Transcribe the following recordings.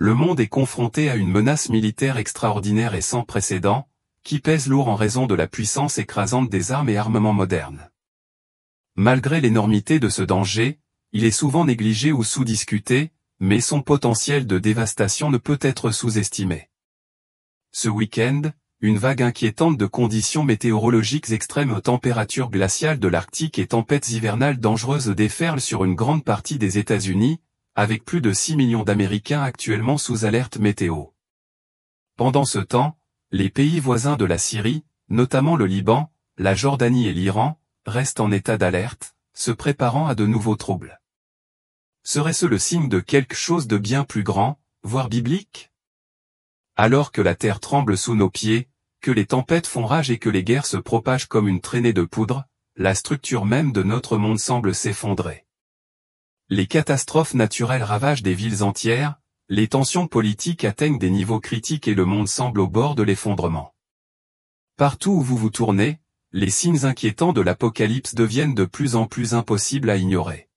le monde est confronté à une menace militaire extraordinaire et sans précédent, qui pèse lourd en raison de la puissance écrasante des armes et armements modernes. Malgré l'énormité de ce danger, il est souvent négligé ou sous-discuté, mais son potentiel de dévastation ne peut être sous-estimé. Ce week-end, une vague inquiétante de conditions météorologiques extrêmes aux températures glaciales de l'Arctique et tempêtes hivernales dangereuses déferlent sur une grande partie des États-Unis, avec plus de 6 millions d'Américains actuellement sous alerte météo. Pendant ce temps, les pays voisins de la Syrie, notamment le Liban, la Jordanie et l'Iran, restent en état d'alerte, se préparant à de nouveaux troubles. Serait-ce le signe de quelque chose de bien plus grand, voire biblique? Alors que la terre tremble sous nos pieds, que les tempêtes font rage et que les guerres se propagent comme une traînée de poudre, la structure même de notre monde semble s'effondrer. Les catastrophes naturelles ravagent des villes entières, les tensions politiques atteignent des niveaux critiques et le monde semble au bord de l'effondrement. Partout où vous vous tournez, les signes inquiétants de l'apocalypse deviennent de plus en plus impossibles à ignorer.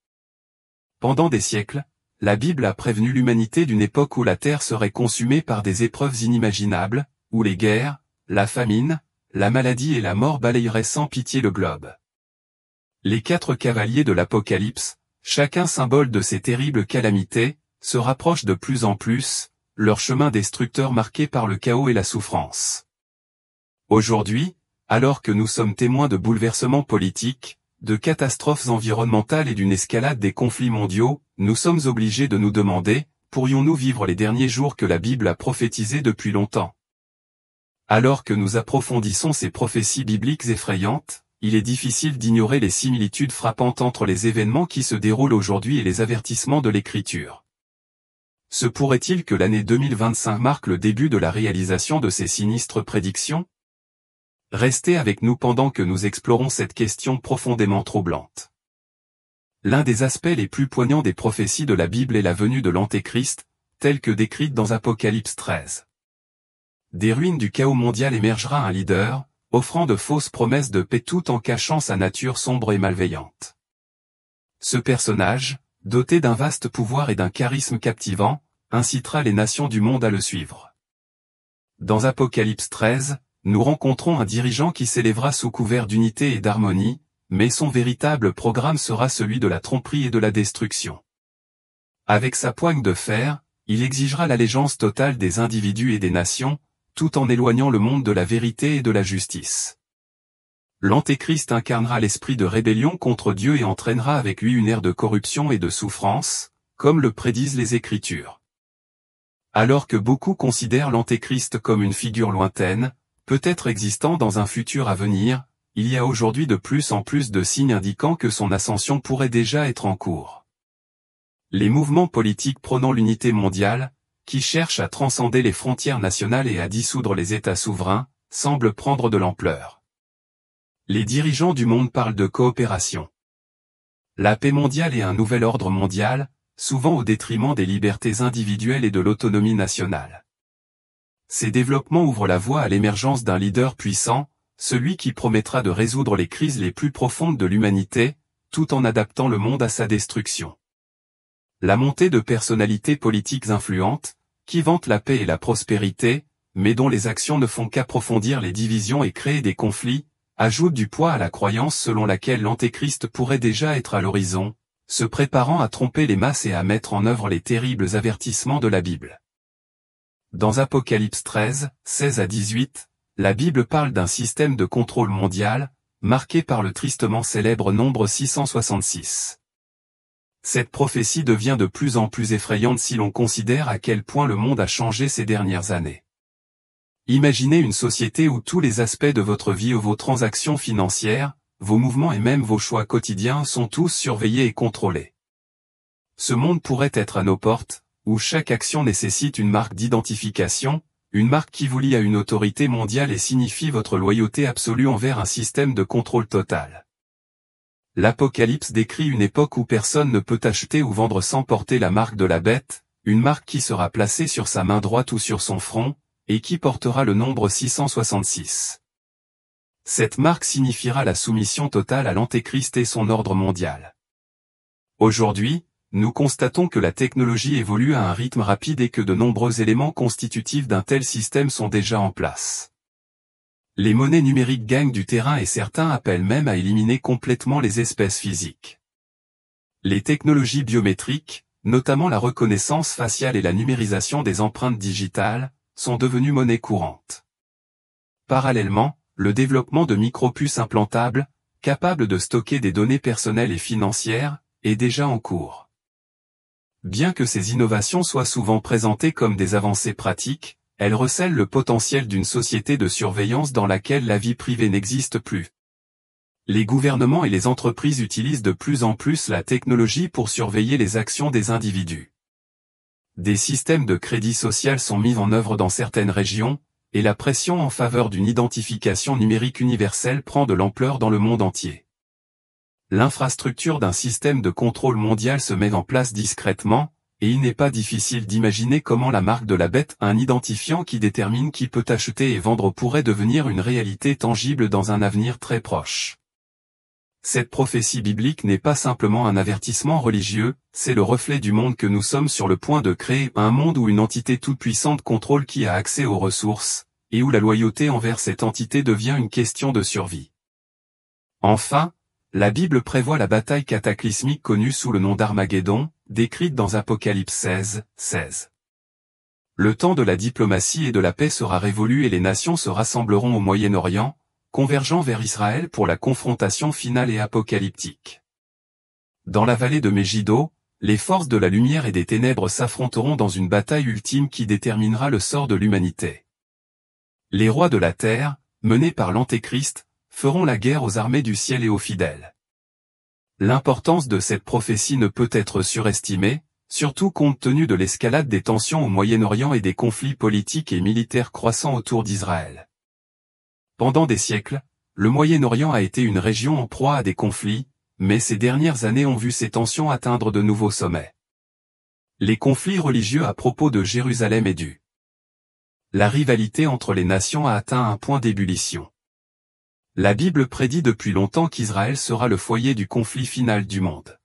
Pendant des siècles, la Bible a prévenu l'humanité d'une époque où la terre serait consumée par des épreuves inimaginables, où les guerres, la famine, la maladie et la mort balayeraient sans pitié le globe. Les 4 cavaliers de l'Apocalypse, chacun symbole de ces terribles calamités, se rapprochent de plus en plus, leur chemin destructeur marqué par le chaos et la souffrance. Aujourd'hui, alors que nous sommes témoins de bouleversements politiques, de catastrophes environnementales et d'une escalade des conflits mondiaux, nous sommes obligés de nous demander, pourrions-nous vivre les derniers jours que la Bible a prophétisés depuis longtemps? Alors que nous approfondissons ces prophéties bibliques effrayantes, il est difficile d'ignorer les similitudes frappantes entre les événements qui se déroulent aujourd'hui et les avertissements de l'Écriture. Se pourrait-il que l'année 2025 marque le début de la réalisation de ces sinistres prédictions? Restez avec nous pendant que nous explorons cette question profondément troublante. L'un des aspects les plus poignants des prophéties de la Bible est la venue de l'Antéchrist, telle que décrite dans Apocalypse 13. Des ruines du chaos mondial émergera un leader, offrant de fausses promesses de paix tout en cachant sa nature sombre et malveillante. Ce personnage, doté d'un vaste pouvoir et d'un charisme captivant, incitera les nations du monde à le suivre. Dans Apocalypse 13, nous rencontrons un dirigeant qui s'élèvera sous couvert d'unité et d'harmonie, mais son véritable programme sera celui de la tromperie et de la destruction. Avec sa poigne de fer, il exigera l'allégeance totale des individus et des nations, tout en éloignant le monde de la vérité et de la justice. L'Antéchrist incarnera l'esprit de rébellion contre Dieu et entraînera avec lui une ère de corruption et de souffrance, comme le prédisent les Écritures. Alors que beaucoup considèrent l'Antéchrist comme une figure lointaine, peut-être existant dans un futur à venir, il y a aujourd'hui de plus en plus de signes indiquant que son ascension pourrait déjà être en cours. Les mouvements politiques prônant l'unité mondiale, qui cherchent à transcender les frontières nationales et à dissoudre les États souverains, semblent prendre de l'ampleur. Les dirigeants du monde parlent de coopération. La paix mondiale et un nouvel ordre mondial, souvent au détriment des libertés individuelles et de l'autonomie nationale. Ces développements ouvrent la voie à l'émergence d'un leader puissant, celui qui promettra de résoudre les crises les plus profondes de l'humanité, tout en adaptant le monde à sa destruction. La montée de personnalités politiques influentes, qui vantent la paix et la prospérité, mais dont les actions ne font qu'approfondir les divisions et créer des conflits, ajoute du poids à la croyance selon laquelle l'Antéchrist pourrait déjà être à l'horizon, se préparant à tromper les masses et à mettre en œuvre les terribles avertissements de la Bible. Dans Apocalypse 13, 16 à 18, la Bible parle d'un système de contrôle mondial, marqué par le tristement célèbre nombre 666. Cette prophétie devient de plus en plus effrayante si l'on considère à quel point le monde a changé ces dernières années. Imaginez une société où tous les aspects de votre vie ou vos transactions financières, vos mouvements et même vos choix quotidiens sont tous surveillés et contrôlés. Ce monde pourrait être à nos portes, où chaque action nécessite une marque d'identification, une marque qui vous lie à une autorité mondiale et signifie votre loyauté absolue envers un système de contrôle total. L'Apocalypse décrit une époque où personne ne peut acheter ou vendre sans porter la marque de la bête, une marque qui sera placée sur sa main droite ou sur son front, et qui portera le nombre 666. Cette marque signifiera la soumission totale à l'Antéchrist et son ordre mondial. Aujourd'hui, nous constatons que la technologie évolue à un rythme rapide et que de nombreux éléments constitutifs d'un tel système sont déjà en place. Les monnaies numériques gagnent du terrain et certains appellent même à éliminer complètement les espèces physiques. Les technologies biométriques, notamment la reconnaissance faciale et la numérisation des empreintes digitales, sont devenues monnaie courante. Parallèlement, le développement de micropuces implantables, capables de stocker des données personnelles et financières, est déjà en cours. Bien que ces innovations soient souvent présentées comme des avancées pratiques, elles recèlent le potentiel d'une société de surveillance dans laquelle la vie privée n'existe plus. Les gouvernements et les entreprises utilisent de plus en plus la technologie pour surveiller les actions des individus. Des systèmes de crédit social sont mis en œuvre dans certaines régions, et la pression en faveur d'une identification numérique universelle prend de l'ampleur dans le monde entier. L'infrastructure d'un système de contrôle mondial se met en place discrètement, et il n'est pas difficile d'imaginer comment la marque de la bête, un identifiant qui détermine qui peut acheter et vendre, pourrait devenir une réalité tangible dans un avenir très proche. Cette prophétie biblique n'est pas simplement un avertissement religieux, c'est le reflet du monde que nous sommes sur le point de créer, un monde où une entité toute-puissante contrôle qui a accès aux ressources, et où la loyauté envers cette entité devient une question de survie. Enfin, la Bible prévoit la bataille cataclysmique connue sous le nom d'Armageddon, décrite dans Apocalypse 16, 16. Le temps de la diplomatie et de la paix sera révolu et les nations se rassembleront au Moyen-Orient, convergeant vers Israël pour la confrontation finale et apocalyptique. Dans la vallée de Megiddo, les forces de la lumière et des ténèbres s'affronteront dans une bataille ultime qui déterminera le sort de l'humanité. Les rois de la terre, menés par l'Antéchrist, feront la guerre aux armées du ciel et aux fidèles. L'importance de cette prophétie ne peut être surestimée, surtout compte tenu de l'escalade des tensions au Moyen-Orient et des conflits politiques et militaires croissants autour d'Israël. Pendant des siècles, le Moyen-Orient a été une région en proie à des conflits, mais ces dernières années ont vu ces tensions atteindre de nouveaux sommets. Les conflits religieux à propos de Jérusalem et la rivalité entre les nations a atteint un point d'ébullition. La Bible prédit depuis longtemps qu'Israël sera le foyer du conflit final du monde.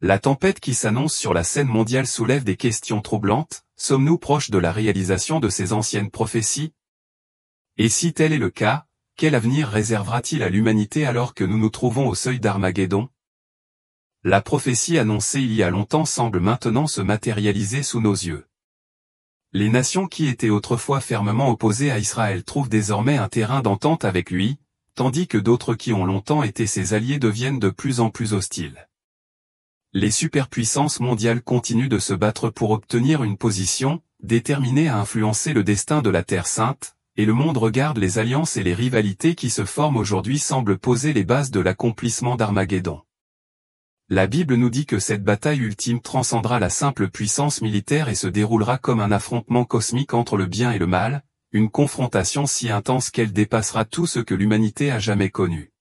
La tempête qui s'annonce sur la scène mondiale soulève des questions troublantes. Sommes-nous proches de la réalisation de ces anciennes prophéties? Et si tel est le cas, quel avenir réservera-t-il à l'humanité alors que nous nous trouvons au seuil d'Armageddon? La prophétie annoncée il y a longtemps semble maintenant se matérialiser sous nos yeux. Les nations qui étaient autrefois fermement opposées à Israël trouvent désormais un terrain d'entente avec lui, tandis que d'autres qui ont longtemps été ses alliés deviennent de plus en plus hostiles. Les superpuissances mondiales continuent de se battre pour obtenir une position, déterminée à influencer le destin de la Terre Sainte, et le monde regarde les alliances et les rivalités qui se forment aujourd'hui semblent poser les bases de l'accomplissement d'Armageddon. La Bible nous dit que cette bataille ultime transcendra la simple puissance militaire et se déroulera comme un affrontement cosmique entre le bien et le mal, une confrontation si intense qu'elle dépassera tout ce que l'humanité a jamais connu.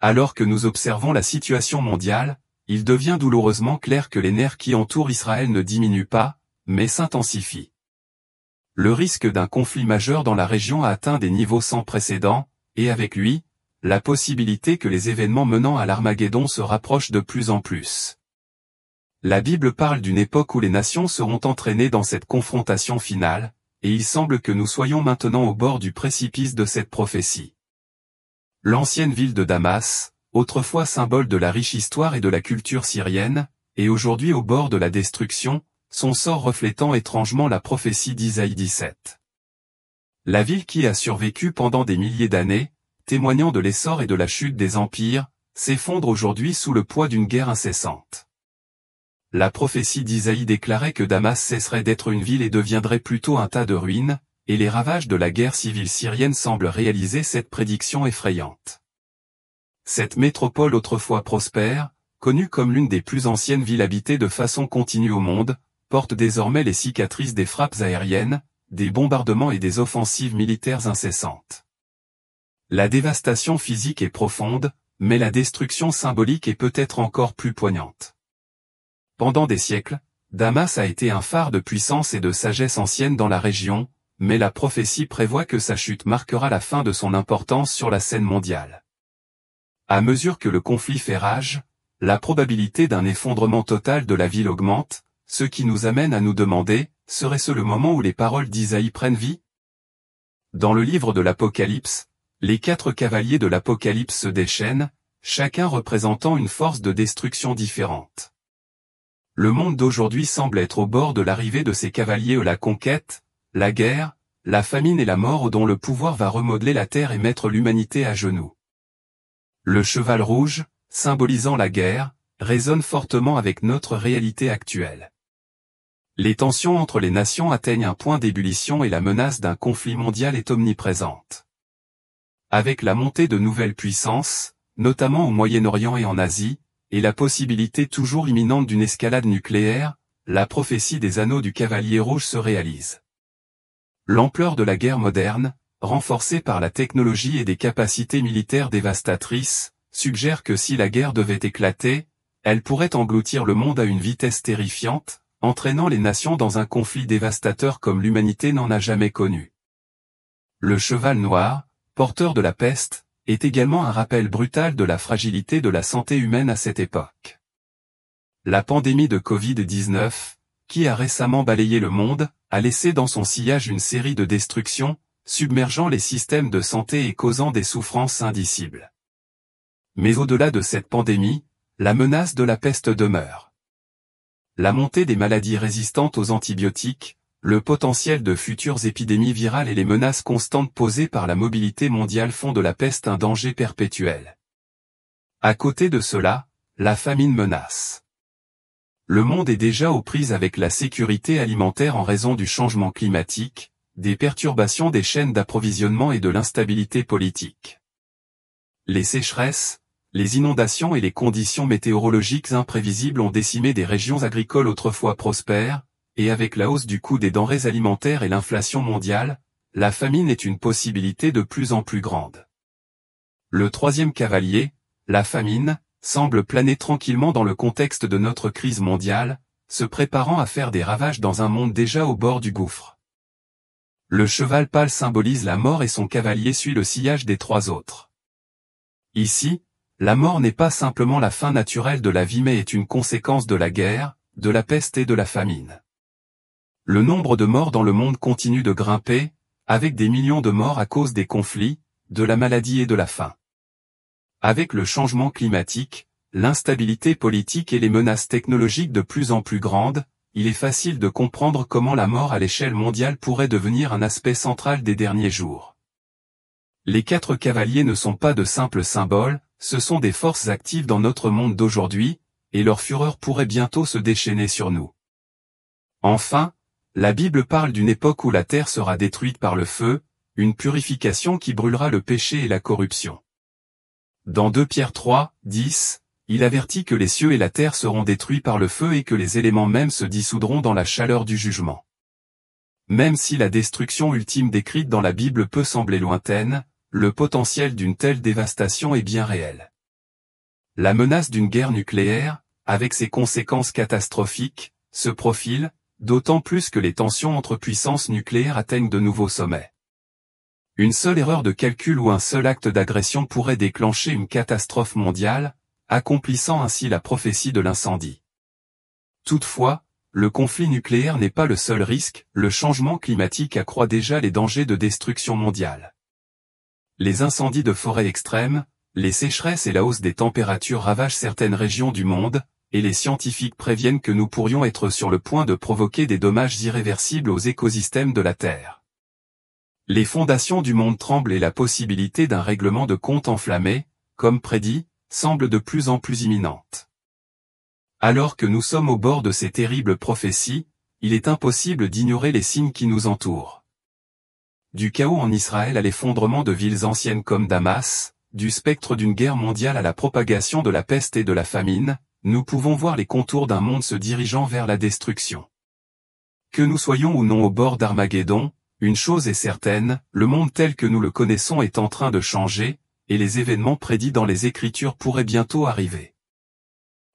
Alors que nous observons la situation mondiale, il devient douloureusement clair que les nerfs qui entourent Israël ne diminuent pas, mais s'intensifient. Le risque d'un conflit majeur dans la région a atteint des niveaux sans précédent, et avec lui, la possibilité que les événements menant à l'Armageddon se rapprochent de plus en plus. La Bible parle d'une époque où les nations seront entraînées dans cette confrontation finale, et il semble que nous soyons maintenant au bord du précipice de cette prophétie. L'ancienne ville de Damas, autrefois symbole de la riche histoire et de la culture syrienne, est aujourd'hui au bord de la destruction, son sort reflétant étrangement la prophétie d'Isaïe 17. La ville qui a survécu pendant des milliers d'années, témoignant de l'essor et de la chute des empires, s'effondre aujourd'hui sous le poids d'une guerre incessante. La prophétie d'Isaïe déclarait que Damas cesserait d'être une ville et deviendrait plutôt un tas de ruines, et les ravages de la guerre civile syrienne semblent réaliser cette prédiction effrayante. Cette métropole autrefois prospère, connue comme l'une des plus anciennes villes habitées de façon continue au monde, porte désormais les cicatrices des frappes aériennes, des bombardements et des offensives militaires incessantes. La dévastation physique est profonde, mais la destruction symbolique est peut-être encore plus poignante. Pendant des siècles, Damas a été un phare de puissance et de sagesse ancienne dans la région, mais la prophétie prévoit que sa chute marquera la fin de son importance sur la scène mondiale. À mesure que le conflit fait rage, la probabilité d'un effondrement total de la ville augmente, ce qui nous amène à nous demander, serait-ce le moment où les paroles d'Isaïe prennent vie? Dans le livre de l'Apocalypse, les 4 cavaliers de l'Apocalypse se déchaînent, chacun représentant une force de destruction différente. Le monde d'aujourd'hui semble être au bord de l'arrivée de ces cavaliers, la conquête, la guerre, la famine et la mort dont le pouvoir va remodeler la terre et mettre l'humanité à genoux. Le cheval rouge, symbolisant la guerre, résonne fortement avec notre réalité actuelle. Les tensions entre les nations atteignent un point d'ébullition et la menace d'un conflit mondial est omniprésente. Avec la montée de nouvelles puissances, notamment au Moyen-Orient et en Asie, et la possibilité toujours imminente d'une escalade nucléaire, la prophétie des anneaux du Cavalier Rouge se réalise. L'ampleur de la guerre moderne, renforcée par la technologie et des capacités militaires dévastatrices, suggère que si la guerre devait éclater, elle pourrait engloutir le monde à une vitesse terrifiante, entraînant les nations dans un conflit dévastateur comme l'humanité n'en a jamais connu. Le cheval noir, porteur de la peste, est également un rappel brutal de la fragilité de la santé humaine à cette époque. La pandémie de Covid-19, qui a récemment balayé le monde, a laissé dans son sillage une série de destructions, submergeant les systèmes de santé et causant des souffrances indicibles. Mais au-delà de cette pandémie, la menace de la peste demeure. La montée des maladies résistantes aux antibiotiques, le potentiel de futures épidémies virales et les menaces constantes posées par la mobilité mondiale font de la peste un danger perpétuel. À côté de cela, la famine menace. Le monde est déjà aux prises avec la sécurité alimentaire en raison du changement climatique, des perturbations des chaînes d'approvisionnement et de l'instabilité politique. Les sécheresses, les inondations et les conditions météorologiques imprévisibles ont décimé des régions agricoles autrefois prospères, et avec la hausse du coût des denrées alimentaires et l'inflation mondiale, la famine est une possibilité de plus en plus grande. Le 3e cavalier, la famine, semble planer tranquillement dans le contexte de notre crise mondiale, se préparant à faire des ravages dans un monde déjà au bord du gouffre. Le cheval pâle symbolise la mort et son cavalier suit le sillage des 3 autres. Ici, la mort n'est pas simplement la fin naturelle de la vie mais est une conséquence de la guerre, de la peste et de la famine. Le nombre de morts dans le monde continue de grimper, avec des millions de morts à cause des conflits, de la maladie et de la faim. Avec le changement climatique, l'instabilité politique et les menaces technologiques de plus en plus grandes, il est facile de comprendre comment la mort à l'échelle mondiale pourrait devenir un aspect central des derniers jours. Les 4 cavaliers ne sont pas de simples symboles, ce sont des forces actives dans notre monde d'aujourd'hui, et leur fureur pourrait bientôt se déchaîner sur nous. Enfin, la Bible parle d'une époque où la terre sera détruite par le feu, une purification qui brûlera le péché et la corruption. Dans 2 Pierre 3, 10, il avertit que les cieux et la terre seront détruits par le feu et que les éléments mêmes se dissoudront dans la chaleur du jugement. Même si la destruction ultime décrite dans la Bible peut sembler lointaine, le potentiel d'une telle dévastation est bien réel. La menace d'une guerre nucléaire, avec ses conséquences catastrophiques, se profile, d'autant plus que les tensions entre puissances nucléaires atteignent de nouveaux sommets. Une seule erreur de calcul ou un seul acte d'agression pourrait déclencher une catastrophe mondiale, accomplissant ainsi la prophétie de l'incendie. Toutefois, le conflit nucléaire n'est pas le seul risque, le changement climatique accroît déjà les dangers de destruction mondiale. Les incendies de forêt extrêmes, les sécheresses et la hausse des températures ravagent certaines régions du monde, et les scientifiques préviennent que nous pourrions être sur le point de provoquer des dommages irréversibles aux écosystèmes de la Terre. Les fondations du monde tremblent et la possibilité d'un règlement de compte enflammé, comme prédit, semble de plus en plus imminente. Alors que nous sommes au bord de ces terribles prophéties, il est impossible d'ignorer les signes qui nous entourent. Du chaos en Israël à l'effondrement de villes anciennes comme Damas, du spectre d'une guerre mondiale à la propagation de la peste et de la famine, nous pouvons voir les contours d'un monde se dirigeant vers la destruction. Que nous soyons ou non au bord d'Armageddon, une chose est certaine, le monde tel que nous le connaissons est en train de changer, et les événements prédits dans les Écritures pourraient bientôt arriver.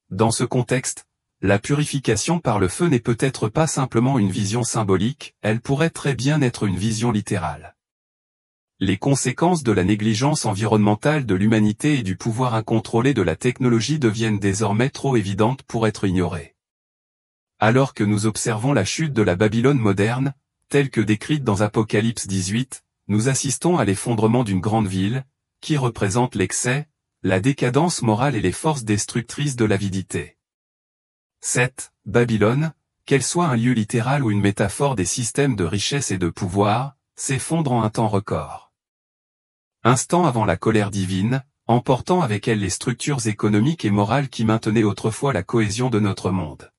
Dans ce contexte, la purification par le feu n'est peut-être pas simplement une vision symbolique, elle pourrait très bien être une vision littérale. les conséquences de la négligence environnementale de l'humanité et du pouvoir incontrôlé de la technologie deviennent désormais trop évidentes pour être ignorées. Alors que nous observons la chute de la Babylone moderne, telle que décrite dans Apocalypse 18, nous assistons à l'effondrement d'une grande ville, qui représente l'excès, la décadence morale et les forces destructrices de l'avidité. 7. Babylone, qu'elle soit un lieu littéral ou une métaphore des systèmes de richesse et de pouvoir, s'effondre en un temps record. Instant avant la colère divine, emportant avec elle les structures économiques et morales qui maintenaient autrefois la cohésion de notre monde.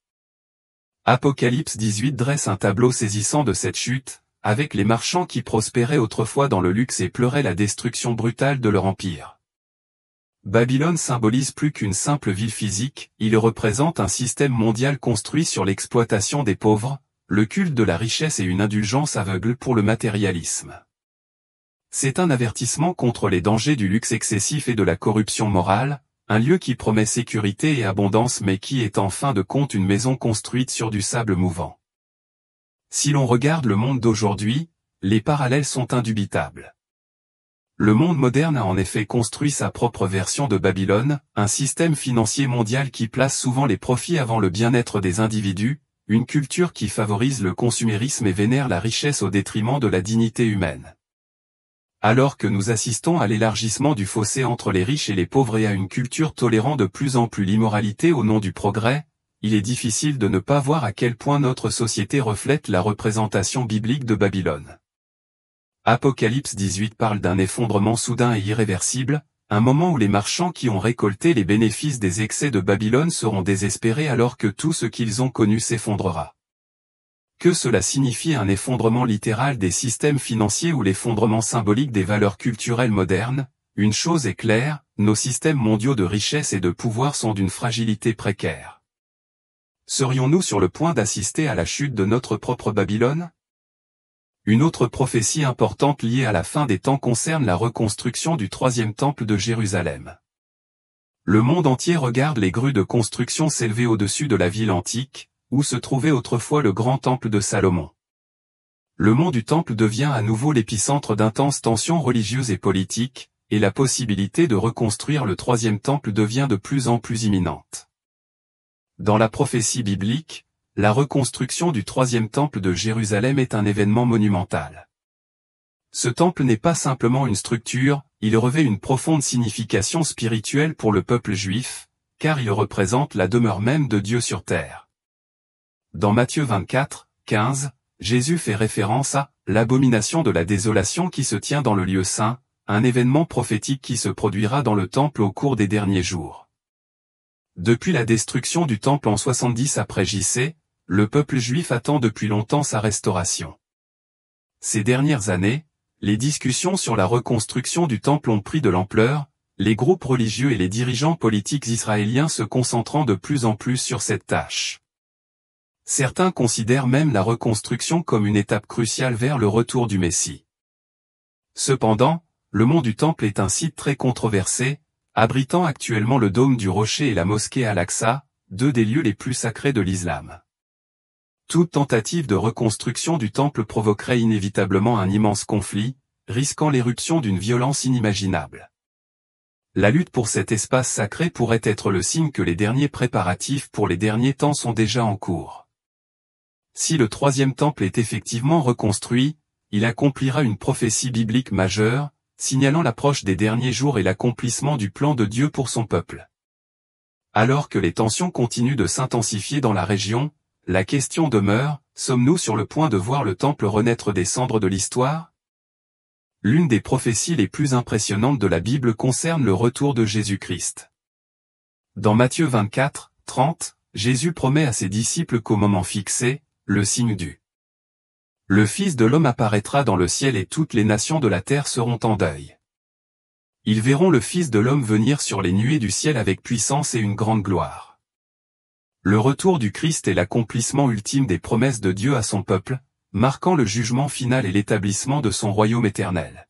Apocalypse 18 dresse un tableau saisissant de cette chute, avec les marchands qui prospéraient autrefois dans le luxe et pleuraient la destruction brutale de leur empire. Babylone symbolise plus qu'une simple ville physique, il représente un système mondial construit sur l'exploitation des pauvres, le culte de la richesse et une indulgence aveugle pour le matérialisme. C'est un avertissement contre les dangers du luxe excessif et de la corruption morale, un lieu qui promet sécurité et abondance mais qui est en fin de compte une maison construite sur du sable mouvant. Si l'on regarde le monde d'aujourd'hui, les parallèles sont indubitables. Le monde moderne a en effet construit sa propre version de Babylone, un système financier mondial qui place souvent les profits avant le bien-être des individus, une culture qui favorise le consumérisme et vénère la richesse au détriment de la dignité humaine. Alors que nous assistons à l'élargissement du fossé entre les riches et les pauvres et à une culture tolérant de plus en plus l'immoralité au nom du progrès, il est difficile de ne pas voir à quel point notre société reflète la représentation biblique de Babylone. Apocalypse 18 parle d'un effondrement soudain et irréversible, un moment où les marchands qui ont récolté les bénéfices des excès de Babylone seront désespérés alors que tout ce qu'ils ont connu s'effondrera. Que cela signifie un effondrement littéral des systèmes financiers ou l'effondrement symbolique des valeurs culturelles modernes, une chose est claire, nos systèmes mondiaux de richesse et de pouvoir sont d'une fragilité précaire. Serions-nous sur le point d'assister à la chute de notre propre Babylone ? Une autre prophétie importante liée à la fin des temps concerne la reconstruction du troisième temple de Jérusalem. Le monde entier regarde les grues de construction s'élever au-dessus de la ville antique, où se trouvait autrefois le grand temple de Salomon. Le mont du temple devient à nouveau l'épicentre d'intenses tensions religieuses et politiques, et la possibilité de reconstruire le troisième temple devient de plus en plus imminente. Dans la prophétie biblique, la reconstruction du troisième temple de Jérusalem est un événement monumental. Ce temple n'est pas simplement une structure, il revêt une profonde signification spirituelle pour le peuple juif, car il représente la demeure même de Dieu sur terre. Dans Matthieu 24, 15, Jésus fait référence à « l'abomination de la désolation qui se tient dans le lieu saint », un événement prophétique qui se produira dans le temple au cours des derniers jours. Depuis la destruction du temple en 70 après JC, le peuple juif attend depuis longtemps sa restauration. Ces dernières années, les discussions sur la reconstruction du temple ont pris de l'ampleur, les groupes religieux et les dirigeants politiques israéliens se concentrant de plus en plus sur cette tâche. Certains considèrent même la reconstruction comme une étape cruciale vers le retour du Messie. Cependant, le mont du Temple est un site très controversé, abritant actuellement le dôme du Rocher et la mosquée Al-Aqsa, deux des lieux les plus sacrés de l'islam. Toute tentative de reconstruction du Temple provoquerait inévitablement un immense conflit, risquant l'éruption d'une violence inimaginable. La lutte pour cet espace sacré pourrait être le signe que les derniers préparatifs pour les derniers temps sont déjà en cours. Si le troisième temple est effectivement reconstruit, il accomplira une prophétie biblique majeure, signalant l'approche des derniers jours et l'accomplissement du plan de Dieu pour son peuple. Alors que les tensions continuent de s'intensifier dans la région, la question demeure, sommes-nous sur le point de voir le temple renaître des cendres de l'histoire ? L'une des prophéties les plus impressionnantes de la Bible concerne le retour de Jésus-Christ. Dans Matthieu 24, 30, Jésus promet à ses disciples qu'au moment fixé, le signe du Le Fils de l'homme apparaîtra dans le ciel et toutes les nations de la terre seront en deuil. Ils verront le Fils de l'homme venir sur les nuées du ciel avec puissance et une grande gloire. Le retour du Christ est l'accomplissement ultime des promesses de Dieu à son peuple, marquant le jugement final et l'établissement de son royaume éternel.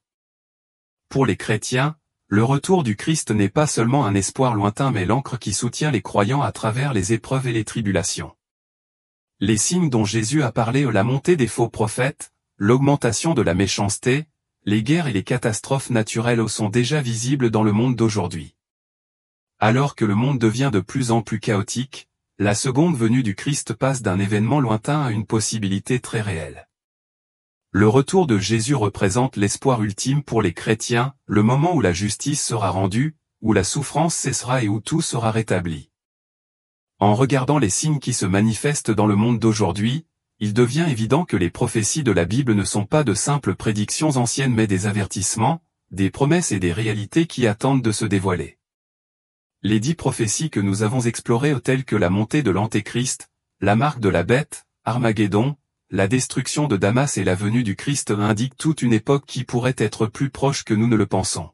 Pour les chrétiens, le retour du Christ n'est pas seulement un espoir lointain mais l'ancre qui soutient les croyants à travers les épreuves et les tribulations. Les signes dont Jésus a parlé, la montée des faux prophètes, l'augmentation de la méchanceté, les guerres et les catastrophes naturelles sont déjà visibles dans le monde d'aujourd'hui. Alors que le monde devient de plus en plus chaotique, la seconde venue du Christ passe d'un événement lointain à une possibilité très réelle. Le retour de Jésus représente l'espoir ultime pour les chrétiens, le moment où la justice sera rendue, où la souffrance cessera et où tout sera rétabli. En regardant les signes qui se manifestent dans le monde d'aujourd'hui, il devient évident que les prophéties de la Bible ne sont pas de simples prédictions anciennes mais des avertissements, des promesses et des réalités qui attendent de se dévoiler. Les 10 prophéties que nous avons explorées telles que la montée de l'Antéchrist, la marque de la bête, Armageddon, la destruction de Damas et la venue du Christ indiquent toute une époque qui pourrait être plus proche que nous ne le pensons.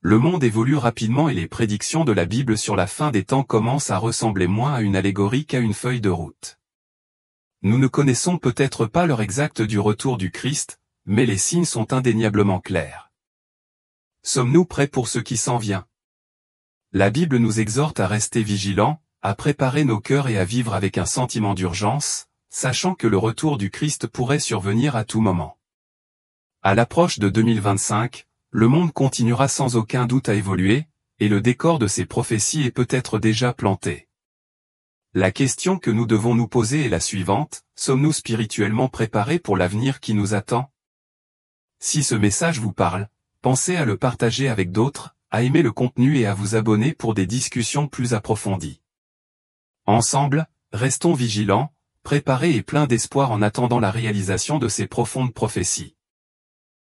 Le monde évolue rapidement et les prédictions de la Bible sur la fin des temps commencent à ressembler moins à une allégorie qu'à une feuille de route. Nous ne connaissons peut-être pas l'heure exacte du retour du Christ, mais les signes sont indéniablement clairs. Sommes-nous prêts pour ce qui s'en vient ? La Bible nous exhorte à rester vigilants, à préparer nos cœurs et à vivre avec un sentiment d'urgence, sachant que le retour du Christ pourrait survenir à tout moment. À l'approche de 2025, le monde continuera sans aucun doute à évoluer, et le décor de ces prophéties est peut-être déjà planté. La question que nous devons nous poser est la suivante, sommes-nous spirituellement préparés pour l'avenir qui nous attend ? Si ce message vous parle, pensez à le partager avec d'autres, à aimer le contenu et à vous abonner pour des discussions plus approfondies. Ensemble, restons vigilants, préparés et pleins d'espoir en attendant la réalisation de ces profondes prophéties.